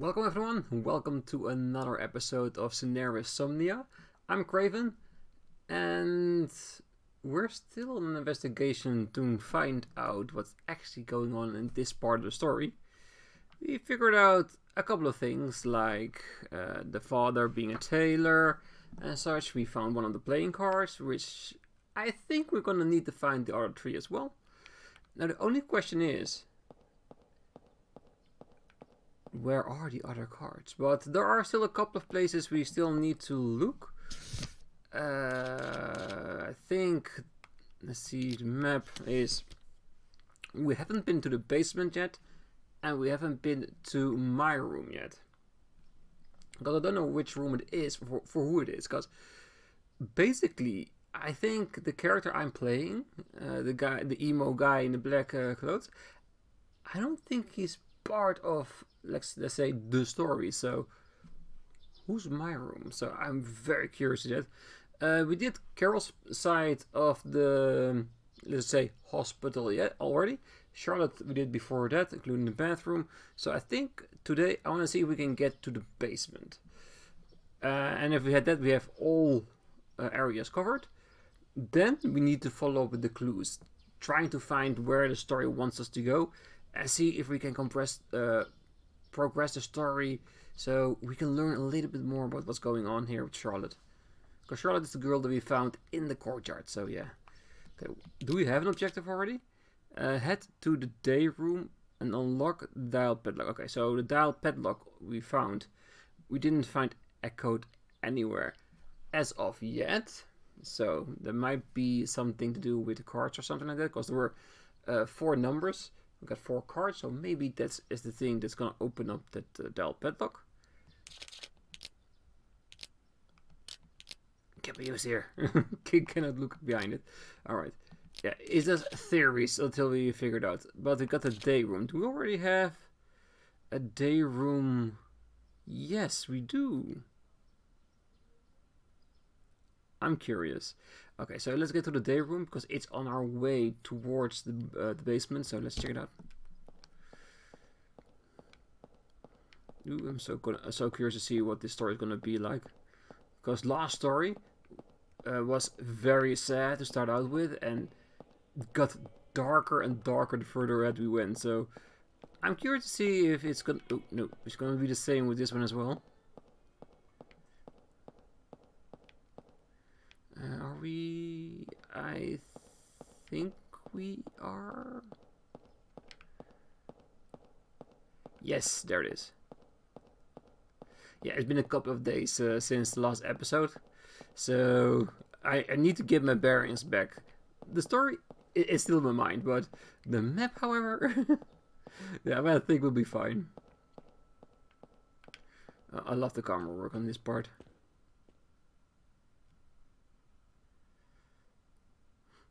Welcome everyone, welcome to another episode of Cineris Somnia. I'm Craven, and we're still on an investigation to find out what's actually going on in this part of the story. We figured out a couple of things, like the father being a tailor and such. We found one of the playing cards, which I think we're gonna need to find the other three as well. Now the only question is, where are the other cards? But there are still a couple of places we still need to look. I think, let's see, the map is, we haven't been to the basement yet, and we haven't been to my room yet. Because I don't know which room it is for who it is. Because basically, I think the character I'm playing, the emo guy in the black clothes, I don't think he's part of, let's say, the story. So who's my room? So I'm very curious to that. We did Carol's side of the, let's say, hospital yet already. Charlotte we did before that, including the bathroom. So I think today I want to see if we can get to the basement. And if we had that, we have all areas covered. Then we need to follow up with the clues, trying to find where the story wants us to go, and see if we can progress the story, so we can learn a little bit more about what's going on here with Charlotte. Because Charlotte is the girl that we found in the courtyard, so yeah. Okay, do we have an objective already? Head to the day room and unlock dial padlock. Okay, so the dial padlock we found. We didn't find a code anywhere as of yet. So there might be something to do with the cards or something like that, because there were 4 numbers. We got 4 cards, so maybe that is the thing that's gonna open up that dial padlock. Can't be used here. Cannot look behind it. Alright. Yeah, it's just theories until we figure it out. But we got the day room. Do we already have a day room? Yes, we do. I'm curious. Okay, so let's get to the day room, because it's on our way towards the basement. So let's check it out. Ooh, I'm so curious to see what this story is gonna be like, because last story was very sad to start out with, and got darker and darker the further ahead we went. So I'm curious to see if it's gonna. Oh no, it's gonna be the same with this one as well. Are we? I think we are. Yes, there it is. Yeah, it's been a couple of days since the last episode, so I need to get my bearings back. The story is still in my mind, but the map, however, yeah, I think we'll be fine. I love the camera work on this part.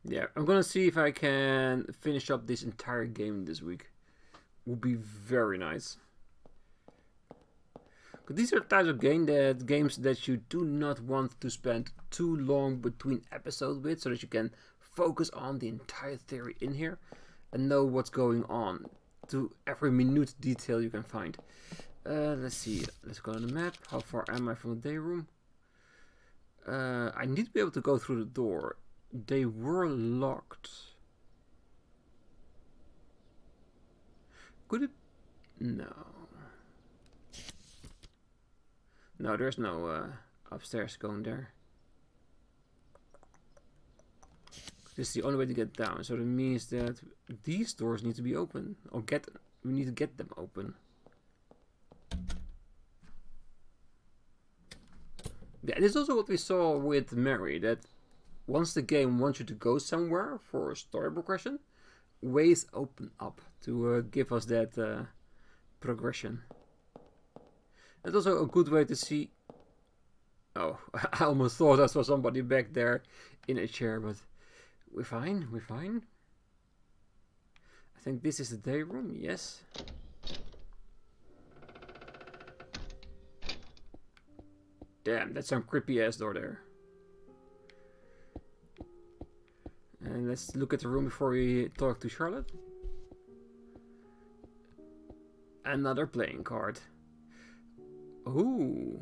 Yeah, I'm gonna see if I can finish up this entire game this week. Would be very nice. But these are types of games that you do not want to spend too long between episodes with, so that you can focus on the entire theory in here and know what's going on to every minute detail you can find. Let's see. Let's go on the map. How far am I from the day room? I need to be able to go through the door. They were locked. Could it? No. No, there's no upstairs going there. This is the only way to get down. So that means that these doors need to be open. Or we need to get them open. Yeah, this is also what we saw with Mary. That once the game wants you to go somewhere for a story progression, ways open up to give us that progression. It's also a good way to see. Oh, I almost thought I saw somebody back there in a chair, but we're fine, we're fine. I think this is the day room, yes. Damn, that's some creepy ass door there. And let's look at the room before we talk to Charlotte. Another playing card. Oh,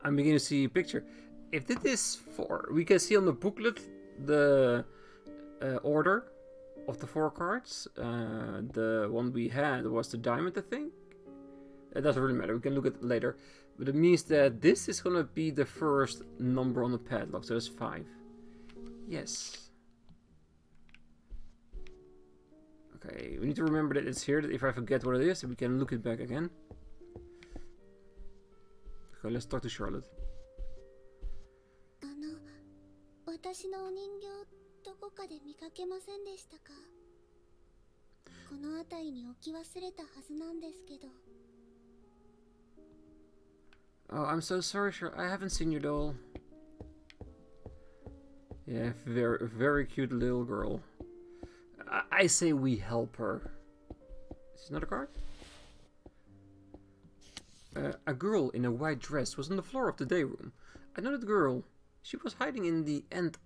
I'm beginning to see a picture. If this is for, we can see on the booklet the order of the 4 cards. The one we had was the diamond, I think. It doesn't really matter. We can look at it later. But it means that this is gonna be the first number on the padlock. So that's 5. Yes. Okay, we need to remember that it's here. That if I forget what it is, we can look it back again. Okay, let's talk to Charlotte. 私のお人形どこかで見かけませんでしたか？この辺りに置き忘れたはずなんですけど。Oh, I'm so sorry, Charlotte. I haven't seen your doll. Yeah, very cute little girl. I say we help her. Is this another card? A girl in a white dress was on the floor of the day room. I know that girl. She was hiding in the end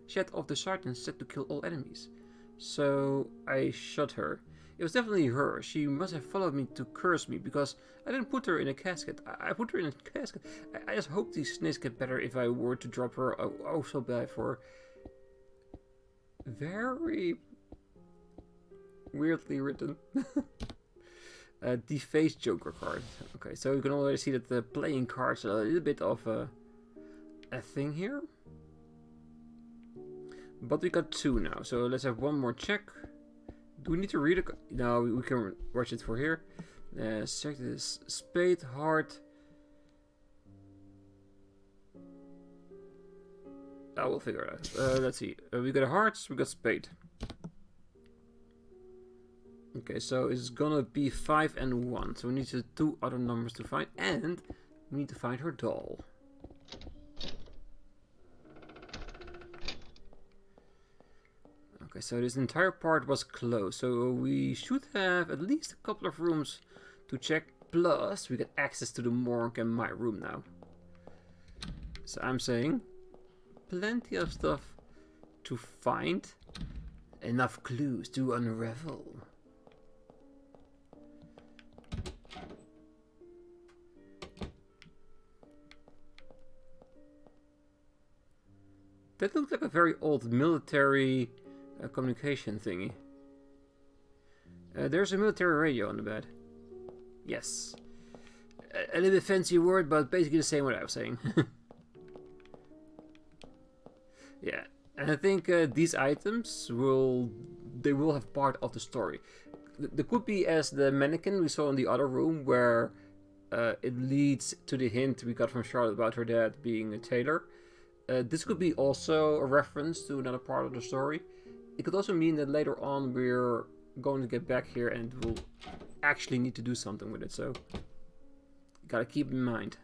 shed of the sergeant set to kill all enemies. So I shot her. It was definitely her. She must have followed me to curse me because I didn't put her in a casket. I put her in a casket. I just hope these snakes get better if I were to drop her. Oh, so bad for her. Very weirdly written. Defaced Joker card. Okay, so you can already see that the playing cards are a little bit of a thing here. But we got 2 now, so let's have one more check. Do we need to read it? No, we can watch it for here. Check this. Spade, heart. I will figure it out. Let's see. We got hearts, we got spade. Okay, so it's gonna be 5 and 1. So we need 2 other numbers to find, and we need to find her doll. Okay, so this entire part was closed, so we should have at least a couple of rooms to check. Plus, we get access to the morgue and my room now. So I'm saying, plenty of stuff to find, enough clues to unravel. That looked like a very old military communication thingy. There's a military radio on the bed. Yes. A little bit fancy word, but basically the same what I was saying. Yeah, and I think these items will have part of the story. There could be as the mannequin we saw in the other room, where it leads to the hint we got from Charlotte about her dad being a tailor. This could be also a reference to another part of the story. It could also mean that later on we're going to get back here and we'll actually need to do something with it, so gotta keep in mind.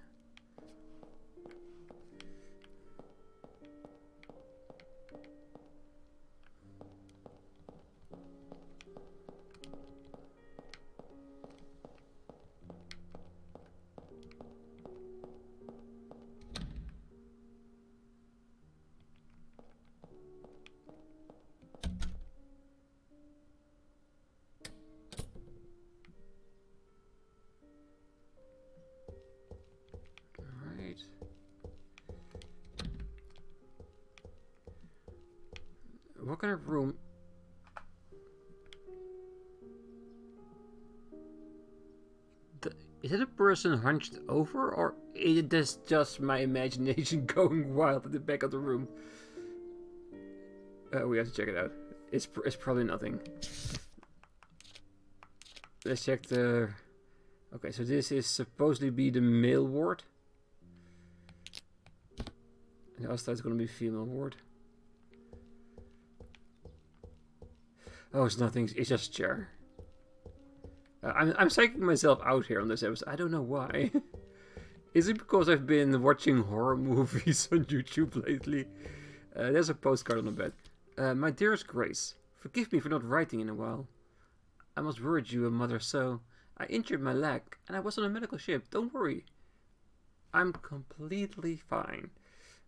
What kind of room? Is it a person hunched over, or is it just my imagination going wild at the back of the room? We have to check it out. It's probably nothing. Let's check the... Okay, so this is supposedly be the male ward. And the other side's gonna be female ward. Oh, it's nothing. It's just a chair. I'm psyching myself out here on this episode. I don't know why. Is it because I've been watching horror movies on YouTube lately? There's a postcard on the bed. My dearest Grace, forgive me for not writing in a while. I must worried you, mother, so I injured my leg and I was on a medical ship. Don't worry. I'm completely fine.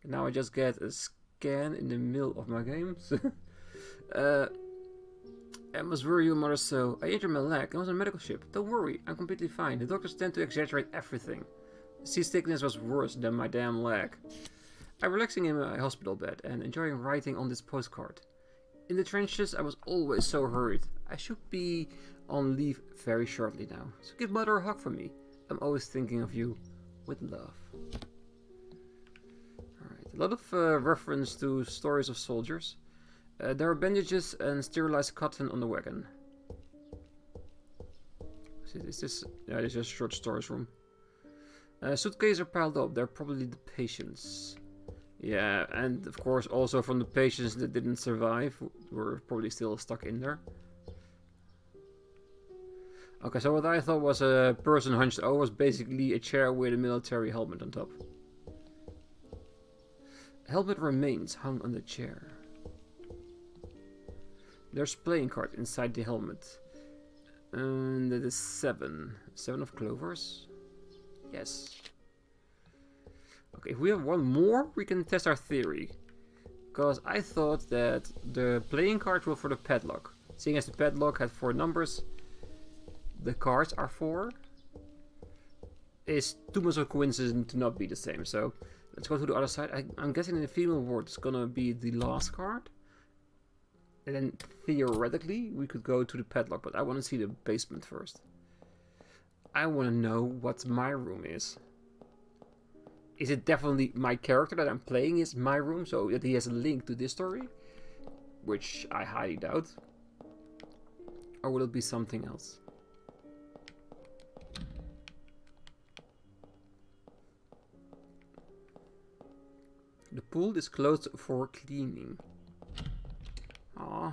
And now I just get a scan in the middle of my games. I must worry you, mother, so I injured my leg and was on a medical ship. Don't worry, I'm completely fine. The doctors tend to exaggerate everything. Seasickness was worse than my damn leg. I'm relaxing in my hospital bed and enjoying writing on this postcard. In the trenches, I was always so hurried. I should be on leave very shortly now, so give Mother a hug from me. I'm always thinking of you. With love. Alright, a lot of reference to stories of soldiers. There are bandages and sterilized cotton on the wagon. Is this... Yeah, this is just a short storage room. Suitcases are piled up. They're probably the patients. Yeah, and of course also from the patients that didn't survive. Were probably still stuck in there. Okay, so what I thought was a person hunched over was basically a chair with a military helmet on top. Helmet remains hung on the chair. There's playing card inside the helmet. And that is 7. 7 of clovers? Yes. Okay, if we have one more, we can test our theory. Because I thought that the playing cards were for the padlock. Seeing as the padlock had 4 numbers, the cards are 4. It's too much of a coincidence to not be the same. So let's go to the other side. I'm guessing in the female ward it's gonna be the last card. And then theoretically we could go to the padlock, but I want to see the basement first. I want to know what my room is. Is it definitely my character that I'm playing is my room, so that he has a link to this story? Which I highly doubt. Or will it be something else? The pool is closed for cleaning. Aw,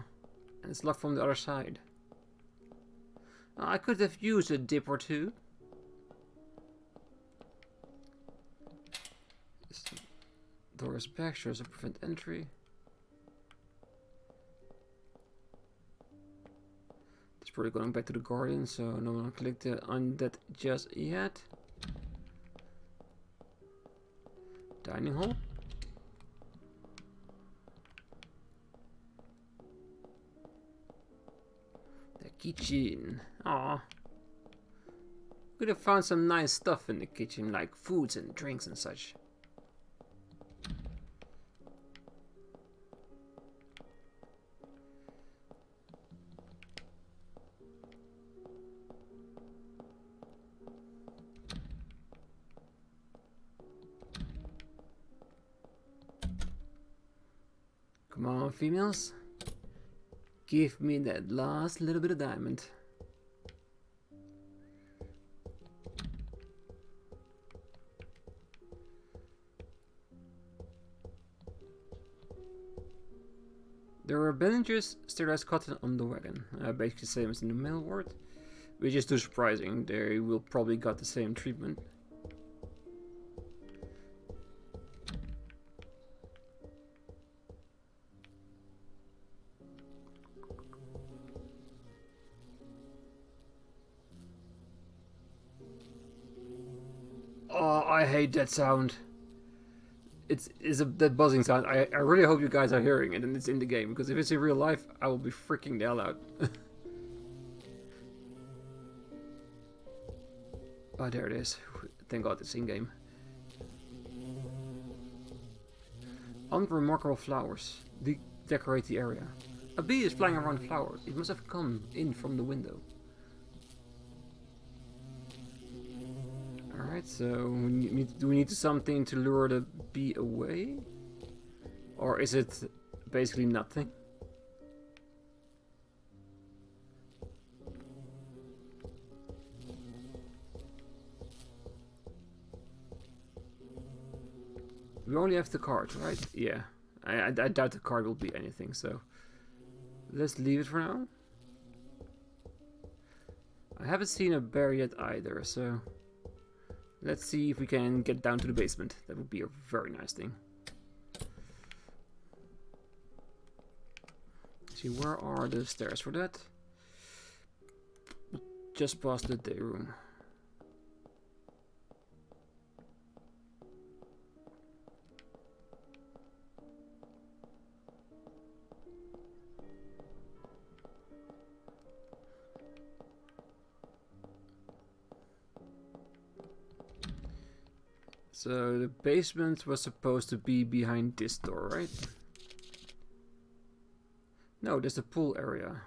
and it's locked from the other side. I could have used a dip or two. This door is back, shows to prevent entry. It's probably going back to the Guardian, so no one clicked on that just yet. Dining hall. Kitchen. Aw. Could have found some nice stuff in the kitchen, like foods and drinks and such. Come on, females. Give me that last little bit of diamond. There are bandages, sterilized cotton on the wagon. Basically the same as in the male ward. Which is too surprising. They will probably got the same treatment. Oh, I hate that sound. That buzzing sound. I really hope you guys are hearing it and it's in the game, because if it's in real life, I will be freaking the hell out. Oh, there it is. Thank God it's in game. Unremarkable flowers decorate the area. A bee is flying around flowers. It must have come in from the window. Alright, so do we need something to lure the bee away? Or is it basically nothing? We only have the card, right? Yeah. I doubt the card will be anything, so let's leave it for now. I haven't seen a bear yet either, so let's see if we can get down to the basement. That would be a very nice thing. Let's see, where are the stairs for that? Just past the day room. So the basement was supposed to be behind this door, right? No, there's the pool area.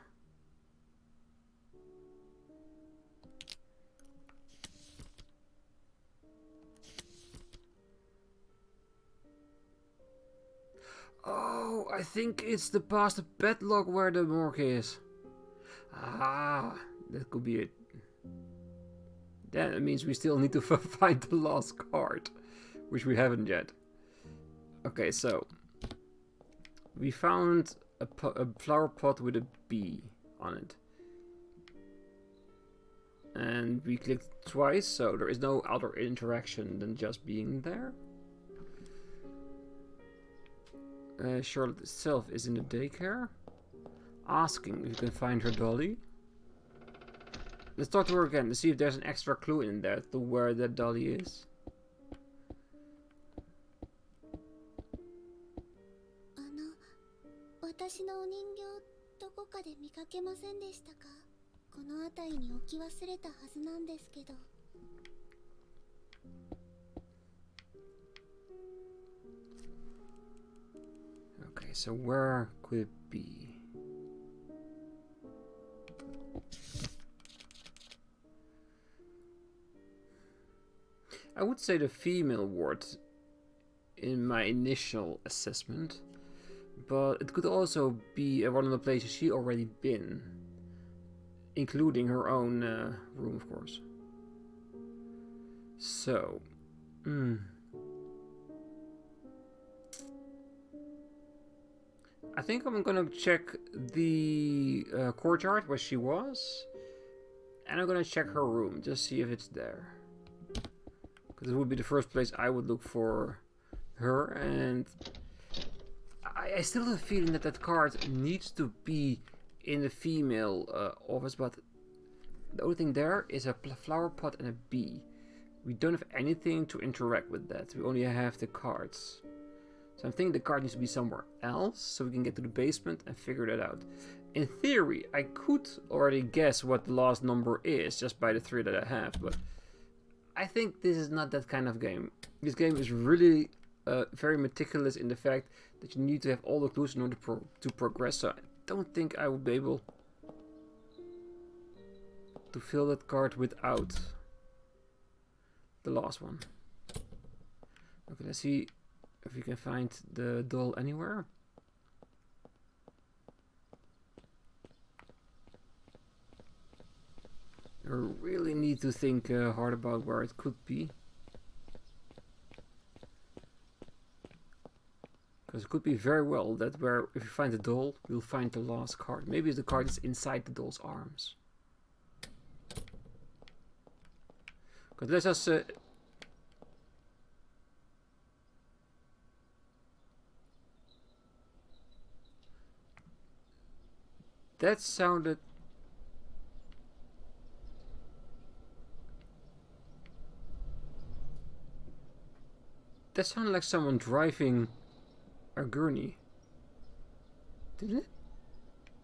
Oh, I think it's the past the padlock where the morgue is. Ah, that could be it. That means we still need to find the last card, which we haven't yet. Okay, so we found a flower pot with a bee on it. And we clicked twice, so there is no other interaction than just being there. Charlotte itself is in the daycare, asking if you can find her dolly. Let's talk to her again to see if there's an extra clue in there to where that dolly is. 私のお人形どこかで見かけませんでしたか？この辺りに置き忘れたはずなんですけど。Okay, so where could it be? I would say the female ward in my initial assessment, but it could also be one of the places she already been, including her own room, of course. So, I think I'm gonna check the courtyard where she was, and I'm gonna check her room, just see if it's there. Because it would be the first place I would look for her, and I still have a feeling that that card needs to be in the female office, but the only thing there is a flower pot and a bee. We don't have anything to interact with that, we only have the cards. So I'm thinking the card needs to be somewhere else, so we can get to the basement and figure that out. In theory, I could already guess what the last number is, just by the 3 that I have, but I think this is not that kind of game. This game is really very meticulous in the fact that you need to have all the clues in order to progress, so I don't think I will be able to fill that card without the last one. Okay, let's see if we can find the doll anywhere. I really need to think hard about where it could be. Because it could be very well that where if we find the doll, we'll find the last card. Maybe the card is inside the doll's arms. Because let's just that sounded like someone driving a gurney. Didn't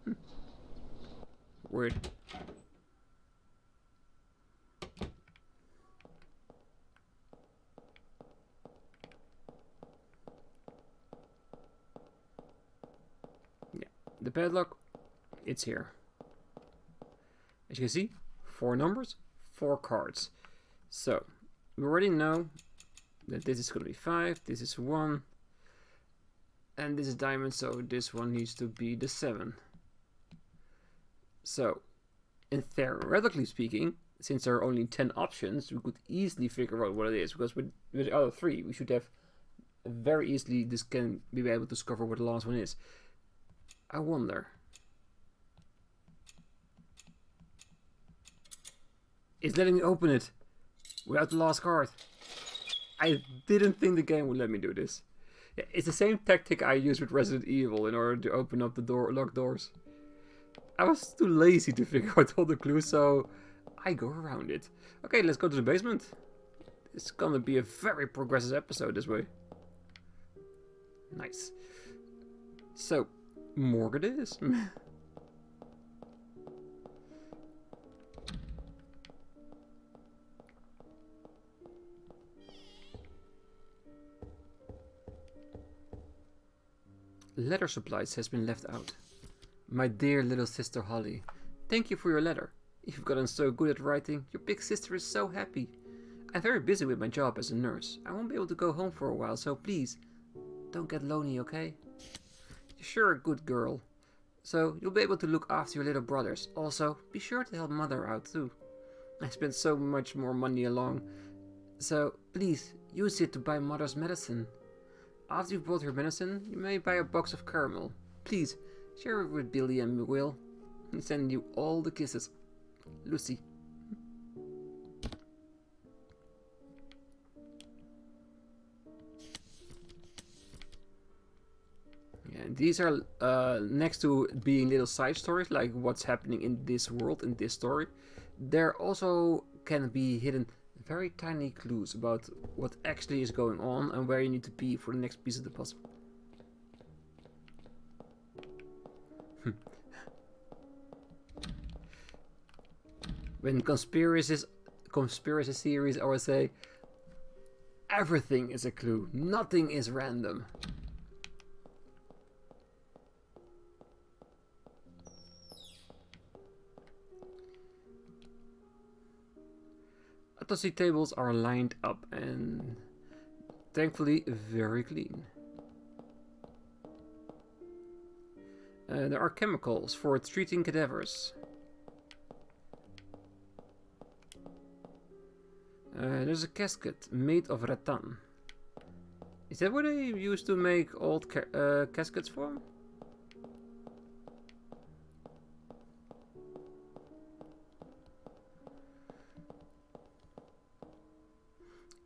it? Weird. Yeah, the padlock, it's here. As you can see, 4 numbers, 4 cards. So, we already know that this is going to be 5, this is 1, and this is diamond, so this one needs to be the 7. So, in theoretically speaking, since there are only 10 options, we could easily figure out what it is, because with the other 3, we should have very easily be able to discover what the last one is. I wonder. It's letting me open it without the last card. I didn't think the game would let me do this. Yeah, it's the same tactic I used with Resident Evil in order to open up the locked doors. I was too lazy to figure out all the clues, so I go around it. Okay, let's go to the basement. It's gonna be a very progressive episode this way. Nice. So, morgue it is. Letter supplies has been left out. My dear little sister Holly, thank you for your letter. You've gotten so good at writing. Your big sister is so happy. I'm very busy with my job as a nurse. I won't be able to go home for a while, so please, don't get lonely, okay? You're sure a good girl. So, you'll be able to look after your little brothers. Also, be sure to help Mother out too. I spent so much more money along. So, please, use it to buy Mother's medicine. After you've bought her medicine, you may buy a box of caramel. Please, share it with Billy and Will. I send you all the kisses. Lucy. Yeah, these are next to being little side stories, like what's happening in this world, in this story. There also can be hidden very tiny clues about what actually is going on and where you need to be for the next piece of the puzzle. When conspiracy theories always say everything is a clue, nothing is random. Autopsy tables are lined up and thankfully very clean. There are chemicals for treating cadavers. There's a casket made of rattan. Is that what they used to make old caskets from?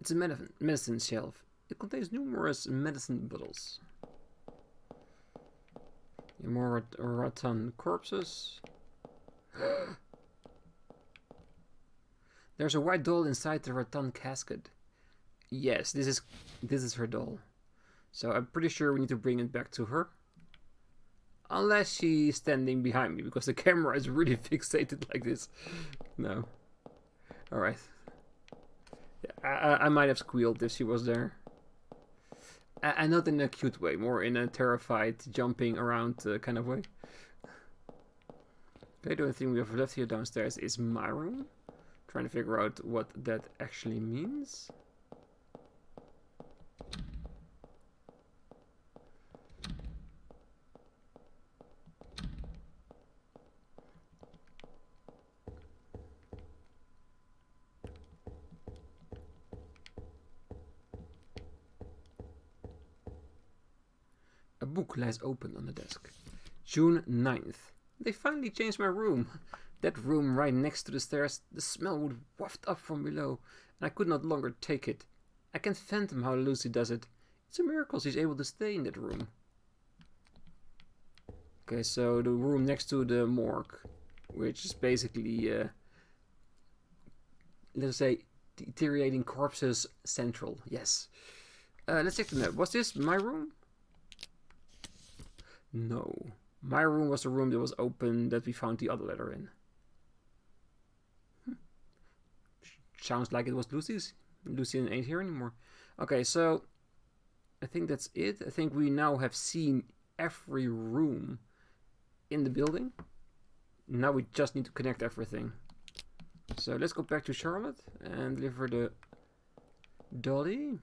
It's a medicine shelf. It contains numerous medicine bottles. More rattan corpses. There's a white doll inside the rattan casket. Yes, this is her doll. So I'm pretty sure we need to bring it back to her. Unless she's standing behind me, because the camera is really fixated like this. No. Alright. Yeah, I might have squealed if she was there. And not in a cute way, more in a terrified, jumping around kind of way. Okay, the only thing we have left here downstairs is my room. Trying to figure out what that actually means. A book lies open on the desk. June 9th. They finally changed my room. That room right next to the stairs, the smell would waft up from below, and I could not longer take it. I can fathom how Lucy does it. It's a miracle she's able to stay in that room. Okay, so the room next to the morgue, which is basically, let's say, deteriorating corpses central. Yes. Let's check the map. Was this my room? No. My room was the room that was open that we found the other letter in. Sounds like it was Lucy's. Lucy ain't here anymore. Okay, so I think that's it. I think we now have seen every room in the building. Now we just need to connect everything. So let's go back to Charlotte and deliver the dolly.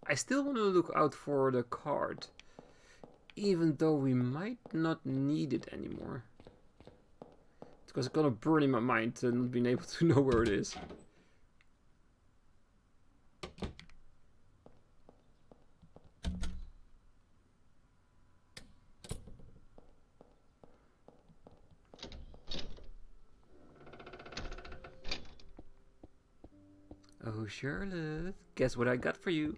I still want to look out for the card, even though we might not need it anymore. Because it's gonna burn in my mind and not being able to know where it is. Oh, Charlotte, guess what I got for you?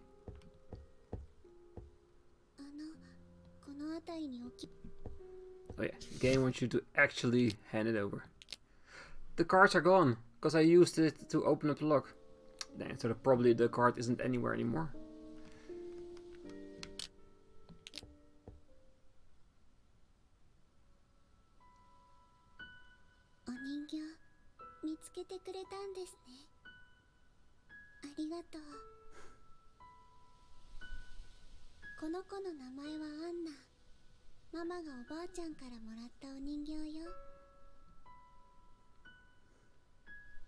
Oh yeah, the game wants you to actually hand it over. The cards are gone, because I used it to open up the lock. Dang, so probably the card isn't anywhere anymore. ママがおばあちゃんからもらったお人形よ。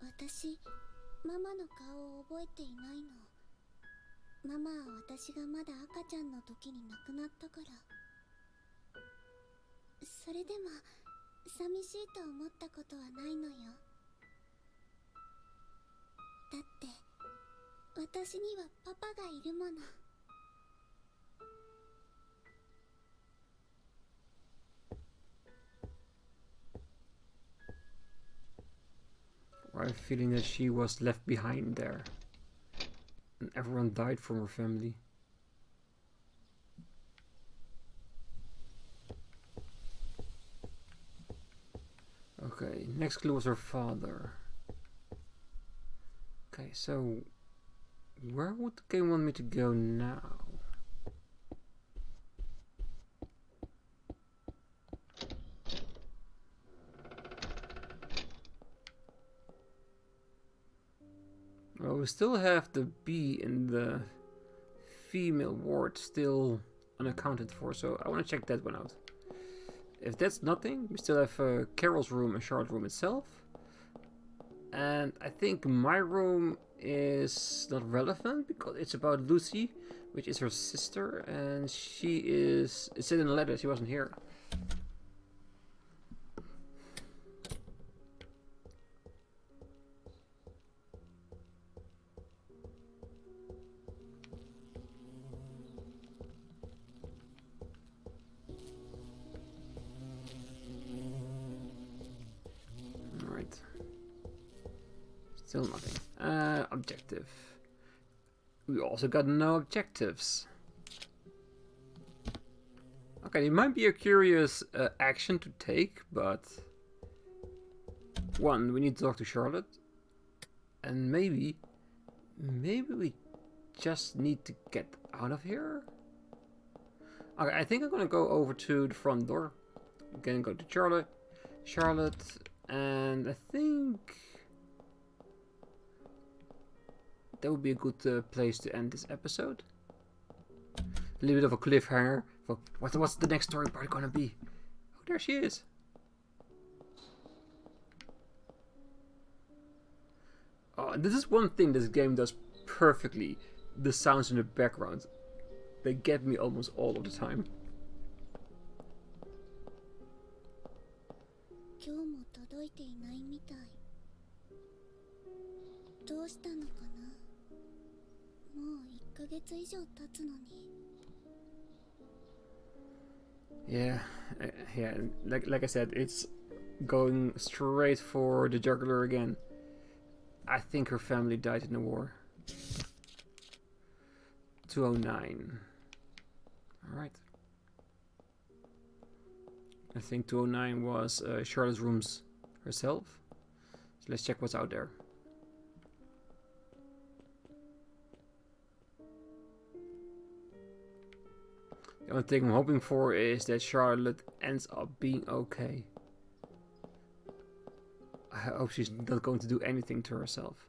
私、ママの顔を覚えていないの。ママは私がまだ赤ちゃんの時に亡くなったから。それでも寂しいと思ったことはないのよ。だって私にはパパがいるもの。I have a feeling that she was left behind there. And everyone died from her family. Okay, next clue was her father. Okay, so where would the game want me to go now? Well, we still have the bee in the female ward still unaccounted for, so I want to check that one out. If that's nothing, we still have Carol's room and Charlotte's room itself. And I think my room is not relevant because it's about Lucy, which is her sister, and she is... It said in the letter she wasn't here. Alright. Still nothing. Objective. We also got no objectives. Okay, it might be a curious action to take, but... One, we need to talk to Charlotte. And maybe we just need to get out of here? Okay, I think I'm gonna go over to the front door. Again, go to Charlotte, and I think that would be a good place to end this episode. A little bit of a cliffhanger. What's the next story part gonna be? Oh, there she is. Oh, and this is one thing this game does perfectly. The sounds in the background. They get me almost all of the time. 今日も届いていないみたい。どうしたのかな。もう1ヶ月以上経つのに。Yeah, like I said, it's going straight for the jugular again. I think her family died in the war. 209. Alright. I think 209 was Charlotte's rooms herself. So let's check what's out there. The only thing I'm hoping for is that Charlotte ends up being okay. I hope she's not going to do anything to herself.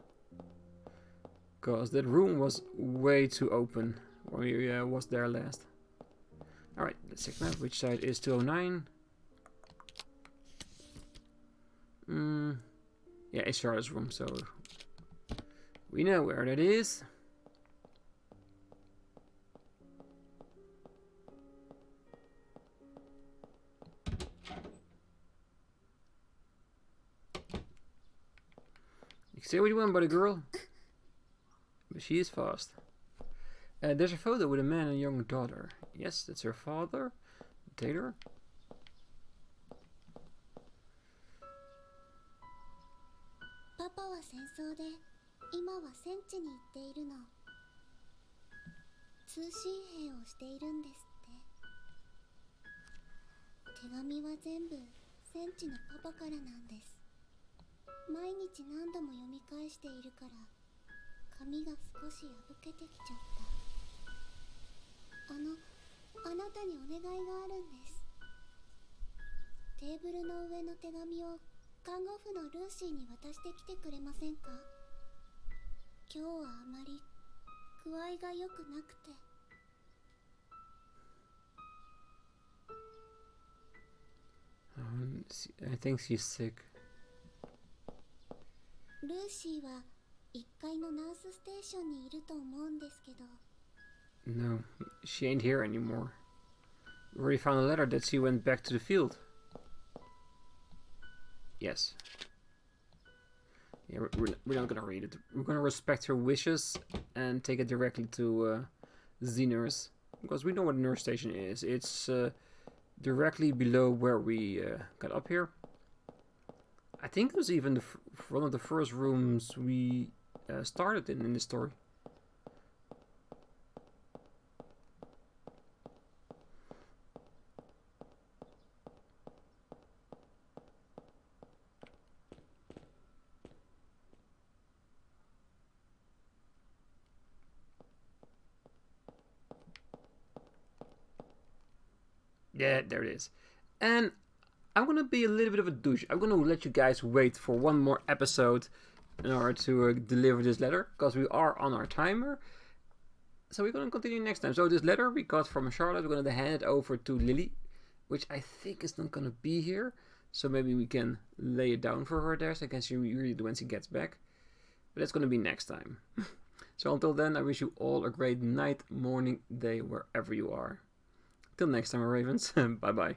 Because that room was way too open when we was there last. Alright, let's check now which side is 209. Yeah, it's Charlotte's room, so we know where that is. You can say what you want about a girl, but she is fast. There's a photo with a man and a young daughter. Yes, that's her father, Taylor. Papa は戦争で今は戦地に行っているの。通信兵をしているんですって。手紙は全部戦地のパパからなんです。毎日何度も読み返しているから紙が少し破けてきちゃった。あなたにお願いがあるんです。テーブルの上の手紙を看護婦のルーシーに渡してきてくれませんか？今日はあまり具合が良くなくて。I think she's sick. ルーシーは1階のナースステーションにいると思うんですけど。 No, she ain't here anymore. We already found a letter that she went back to the field. Yes. Yeah, we're not gonna read it. We're gonna respect her wishes and take it directly to Cineris, because we know what a nurse station is. It's directly below where we got up here. I think it was even one of the first rooms we started in this story. Yeah, there it is. And I'm going to be a little bit of a douche. I'm going to let you guys wait for one more episode in order to deliver this letter, because we are on our timer. So we're going to continue next time. So this letter we got from Charlotte, we're going to hand it over to Lily, which I think is not going to be here. So maybe we can lay it down for her there, so I can see read it when she gets back. But that's going to be next time. So until then, I wish you all a great night, morning, day, wherever you are. Till next time, Ravens. Bye-bye.